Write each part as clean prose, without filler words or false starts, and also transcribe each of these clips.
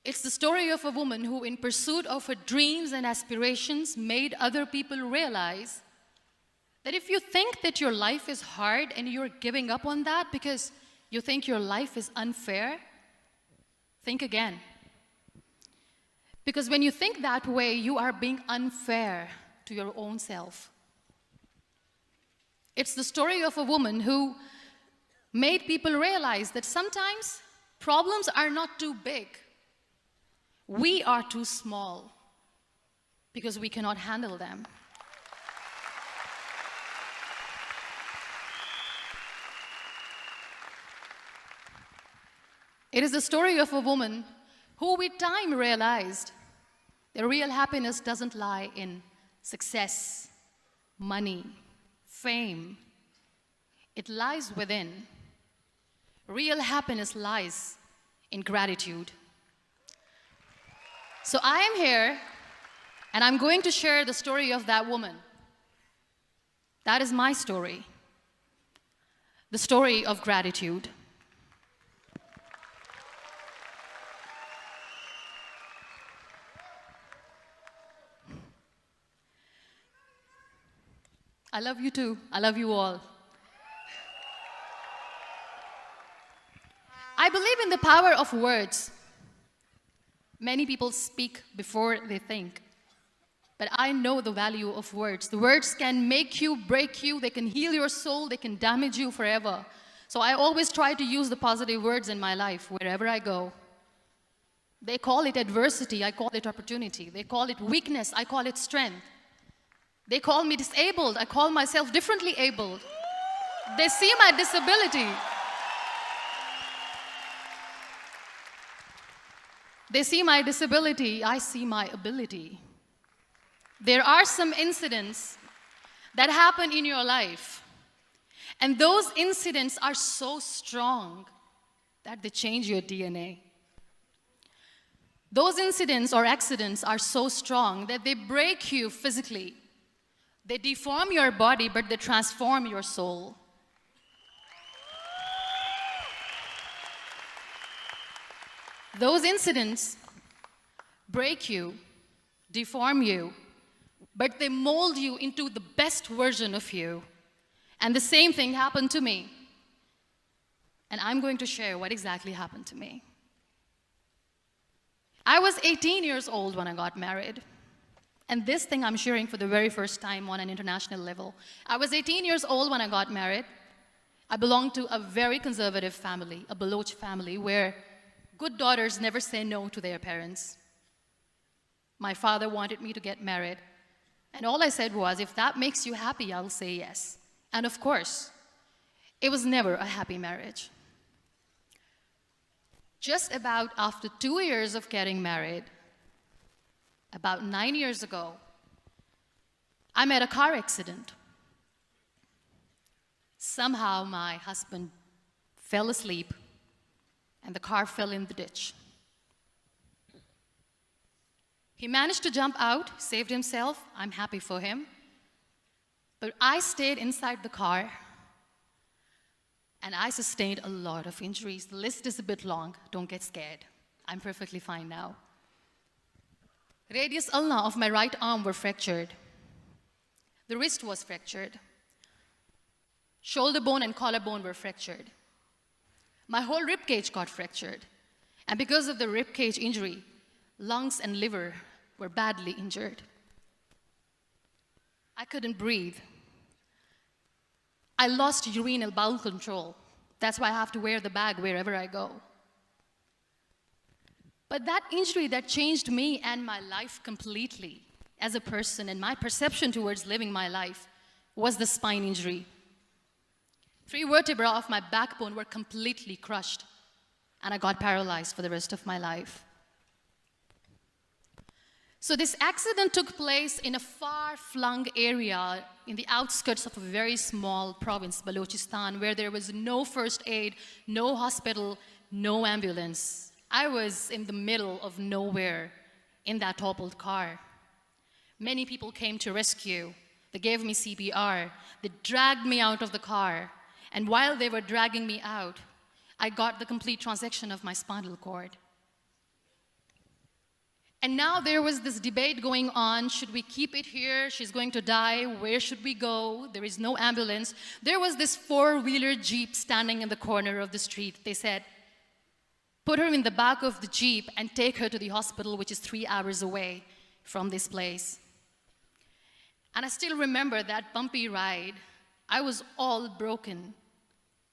It's the story of a woman who, in pursuit of her dreams and aspirations, made other people realize that if you think that your life is hard and you're giving up on that because you think your life is unfair, think again. Because when you think that way, you are being unfair to your own self. It's the story of a woman who made people realize that sometimes problems are not too big. We are too small because we cannot handle them. It is the story of a woman who with time realized that real happiness doesn't lie in success, money, fame. It lies within. Real happiness lies in gratitude. So I am here, and I'm going to share the story of that woman. That is my story. The story of gratitude. I love you too. I love you all. I believe in the power of words. Many people speak before they think. But I know the value of words. The words can make you, break you, they can heal your soul, they can damage you forever. So I always try to use the positive words in my life wherever I go. They call it adversity, I call it opportunity. They call it weakness, I call it strength. They call me disabled, I call myself differently abled. They see my disability. They see my disability, I see my ability. There are some incidents that happen in your life, and those incidents are so strong that they change your DNA. Those incidents or accidents are so strong that they break you physically. They deform your body, but they transform your soul. Those incidents break you, deform you, but they mold you into the best version of you. And the same thing happened to me. And I'm going to share what exactly happened to me. I was 18 years old when I got married. And this thing I'm sharing for the very first time on an international level. I was 18 years old when I got married. I belonged to a very conservative family, a Baloch family, where good daughters never say no to their parents. My father wanted me to get married. And all I said was, if that makes you happy, I'll say yes. And of course, it was never a happy marriage. Just about after 2 years of getting married, about 9 years ago, I met a car accident. Somehow my husband fell asleep and the car fell in the ditch. He managed to jump out, saved himself. I'm happy for him. But I stayed inside the car and I sustained a lot of injuries. The list is a bit long. Don't get scared. I'm perfectly fine now. Radius ulna of my right arm were fractured. The wrist was fractured. Shoulder bone and collarbone were fractured. My whole rib cage got fractured. And because of the rib cage injury, lungs and liver were badly injured. I couldn't breathe. I lost urinary bowel control. That's why I have to wear the bag wherever I go. But that injury that changed me and my life completely as a person and my perception towards living my life was the spine injury. 3 vertebrae of my backbone were completely crushed and I got paralyzed for the rest of my life. So this accident took place in a far-flung area in the outskirts of a very small province, Balochistan, where there was no first aid, no hospital, no ambulance. I was in the middle of nowhere in that toppled car. Many people came to rescue. They gave me CPR. They dragged me out of the car. And while they were dragging me out, I got the complete transection of my spinal cord. And now there was this debate going on, should we keep it here? She's going to die, where should we go? There is no ambulance. There was this four-wheeler Jeep standing in the corner of the street. They said, put her in the back of the Jeep and take her to the hospital, which is 3 hours away from this place. And I still remember that bumpy ride. I was all broken.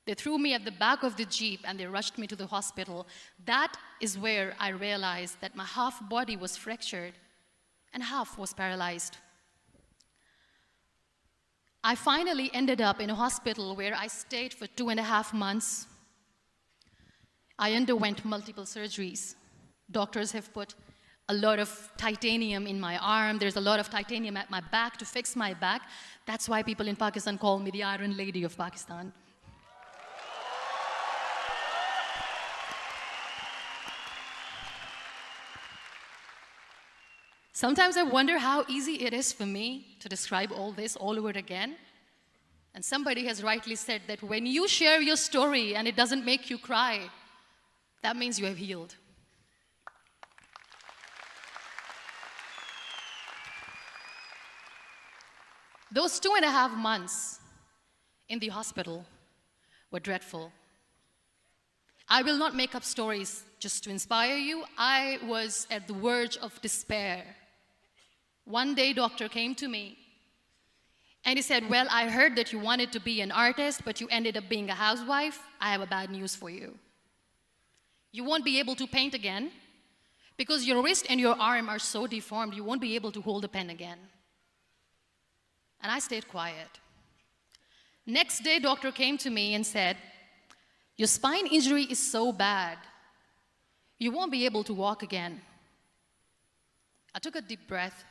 They threw me at the back of the Jeep and they rushed me to the hospital. That is where I realized that my half body was fractured and half was paralyzed. I finally ended up in a hospital where I stayed for 2.5 months. I underwent multiple surgeries. Doctors have put a lot of titanium in my arm. There's a lot of titanium at my back to fix my back. That's why people in Pakistan call me the Iron Lady of Pakistan. Sometimes I wonder how easy it is for me to describe all this all over again. And somebody has rightly said that when you share your story and it doesn't make you cry, that means you have healed. Those 2.5 months in the hospital were dreadful. I will not make up stories just to inspire you. I was at the verge of despair. One day, doctor came to me and he said, well, I heard that you wanted to be an artist, but you ended up being a housewife. I have a bad news for you. You won't be able to paint again because your wrist and your arm are so deformed, you won't be able to hold a pen again. And I stayed quiet. Next day, doctor came to me and said, your spine injury is so bad, you won't be able to walk again. I took a deep breath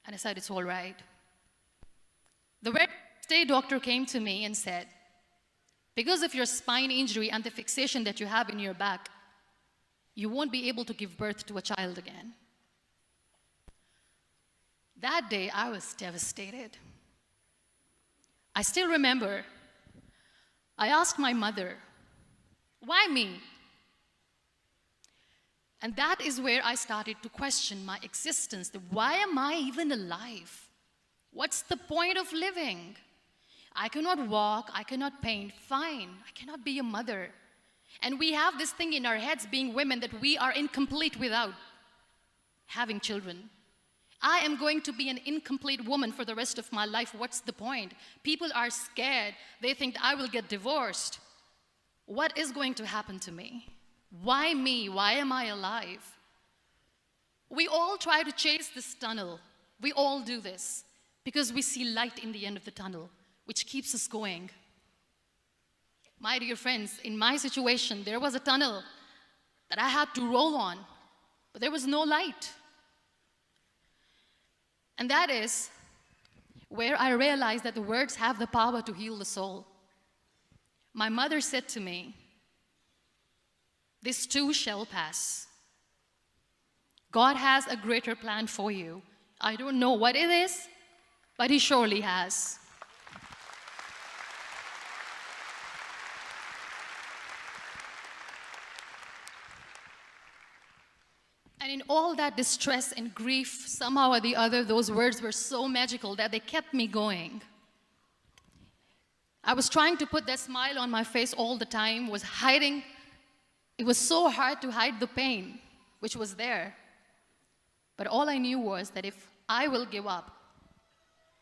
and I said, it's all right. The very next day, doctor came to me and said, because of your spine injury and the fixation that you have in your back, you won't be able to give birth to a child again. That day, I was devastated. I still remember, I asked my mother, why me? And that is where I started to question my existence. Why am I even alive? What's the point of living? I cannot walk, I cannot paint, fine. I cannot be a mother. And we have this thing in our heads, being women, that we are incomplete without having children. I am going to be an incomplete woman for the rest of my life. What's the point? People are scared. They think I will get divorced. What is going to happen to me? Why me? Why am I alive? We all try to chase this tunnel. We all do this because we see light in the end of the tunnel, which keeps us going. My dear friends, in my situation, there was a tunnel that I had to roll on, but there was no light. And that is where I realized that the words have the power to heal the soul. My mother said to me, this too shall pass. God has a greater plan for you. I don't know what it is, but He surely has. And in all that distress and grief, somehow or the other, those words were so magical that they kept me going. I was trying to put that smile on my face all the time, was hiding. It was so hard to hide the pain, which was there. But all I knew was that if I will give up,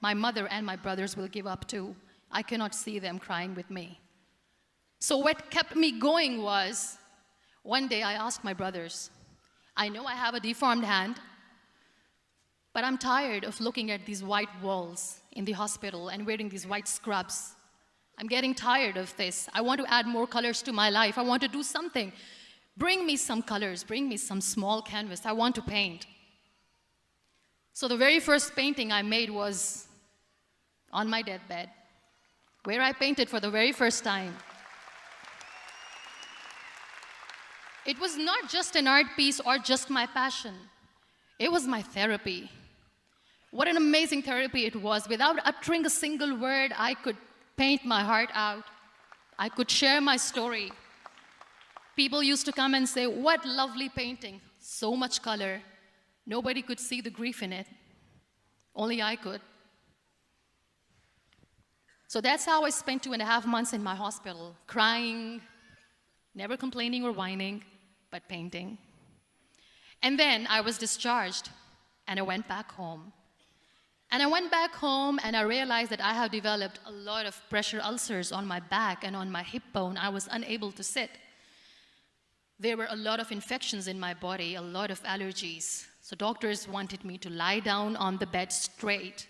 my mother and my brothers will give up too. I cannot see them crying with me. So what kept me going was, one day I asked my brothers, I know I have a deformed hand, but I'm tired of looking at these white walls in the hospital and wearing these white scrubs. I'm getting tired of this. I want to add more colors to my life. I want to do something. Bring me some colors. Bring me some small canvas. I want to paint. So the very first painting I made was on my deathbed, where I painted for the very first time. It was not just an art piece or just my passion. It was my therapy. What an amazing therapy it was. Without uttering a single word, I could paint my heart out. I could share my story. People used to come and say, what lovely painting, so much color. Nobody could see the grief in it. Only I could. So that's how I spent 2.5 months in my hospital, crying, never complaining or whining, but painting. And then I was discharged, and I went back home. And I went back home, and I realized that I have developed a lot of pressure ulcers on my back and on my hip bone. I was unable to sit. There were a lot of infections in my body, a lot of allergies. So doctors wanted me to lie down on the bed straight.